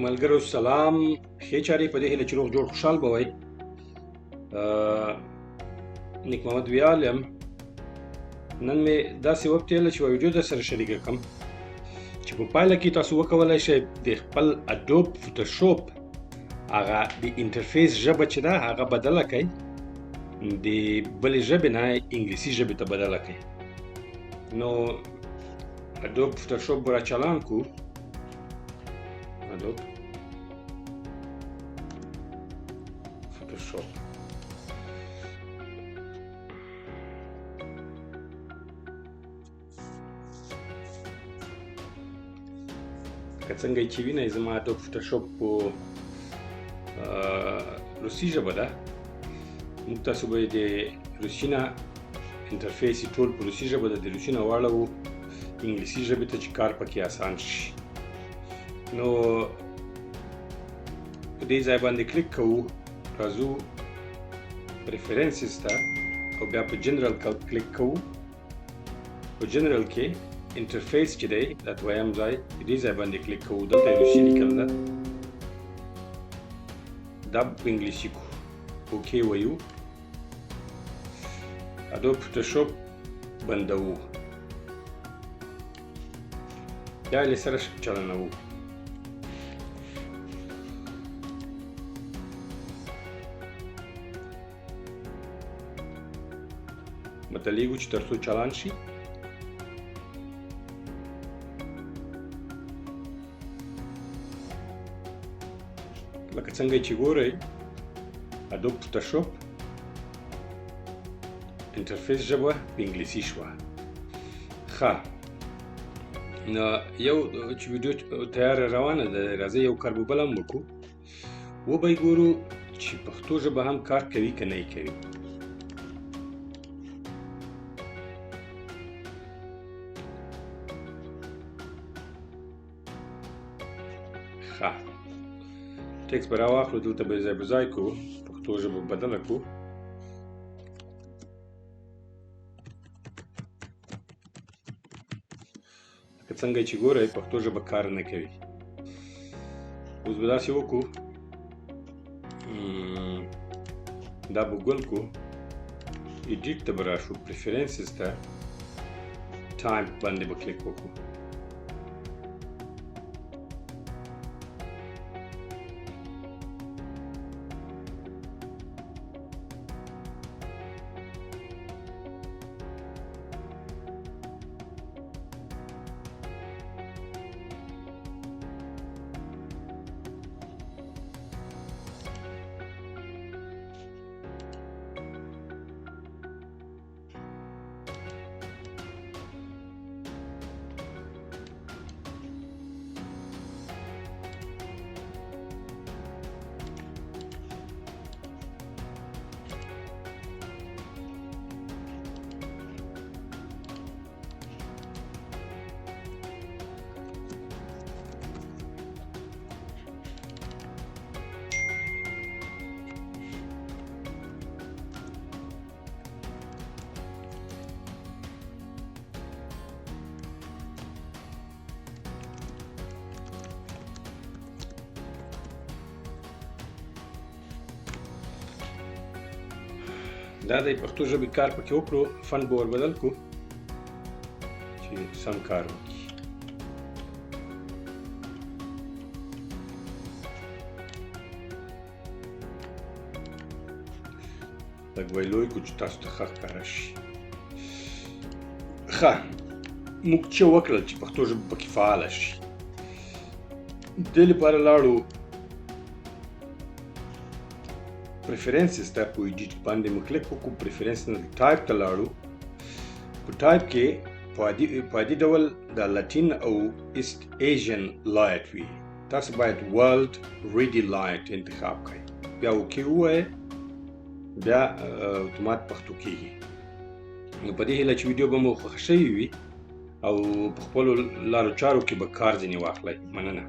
ملګرو سلام، ښې چارې په دې هیله چې روغ جوړ خوشحال به وئ. نیک محمد ویال یم. نن مې داسې وپتېله چې یوه ویډیو درسره شریکه کړم چې په پایله کې تاسو وکولی شئ د خپل اډوب فوټوشاپ هغه د انټرفیس ژبه چې ده هغه بدله کړئ، د بلې ژبې نه انګلیسي ژبې ته بدله کړئ. نو اډوب فوټوشاپ به راچالان کړو. Adobe PhotoShop. که څنګه چې وینئ زما Adobe PhotoShop په روسي ژبه ده. موږ تاسو به د روسي نه انټرفیس یې ټول په روسي ژبه ده، د روسي نه واړوو انګلیسي ژبې ته چې کار پکې اسان شي. نو په دې ځای باندې کلیک کوو، راځو پریفرنسز ته او بیا په جنرال کلیک کوو. په جنرال کې انټرفیس چې دی دا دویم ځای په دې ځای باندې کلیک کوو. دلته یې روسي لیکل ده، دا په انګلیسي کو اوکې وایو. اډوب فوټوشاپ بندوو، بیا یې سره چلنوو. متلیږو چې تر څو چالان شي. لکه څنګه چې ګورئ اډوب فوټوشاپ انټرفیس ژبه په انګلیسي شوه. ښه، نو یو چې ویډیو تیاره روانه ده، راځئ یو کار به بل هم وکړو، وبه یې ګورو چې پښتو ژبه هم کار کوي که نه یې کوي. ښه، ټکس به راواخلو، دلته به یې ځای په ځای کړو، پښتو ژبه بدله کړو. لکه څنګه چې ګورئ پښتو ژبه کار نه کوي. اوس به داسې وکړو، دا به ګل کړو، ایډیټ ته به راشو، پریفرنسز ته ټایپ باندې به کلیک وکړو. دا د پښتو ژبې کار پکې وکړو، فن به ور بدل کړو چې سم کار وکړي. لږ به یې لوی کړو چې تاسو ته ښه ښکاره شي. ښه، موږ څه وکړل چې پښتو ژبه پکې فعاله شي. دې لپاره لاړو پریفرنسز ته، په ایډیټ باندې مو کلیک وکړو، پریفرنس نه ټایپ ته لاړو. په ټایپ کې په عادي ډول د لاتین او ایسټ ایژین لایټ وي، تاسو باید ورلډ ریډي لایټ انتخاب کړئ، بیا اوکې ووایئ، بیا اتومات پښتو کېږي. نو په دې هیله چې ویډیو به مو خوښه شوې وي او په خپلو لارو چارو کې به کار ځینې واخلئ. مننه.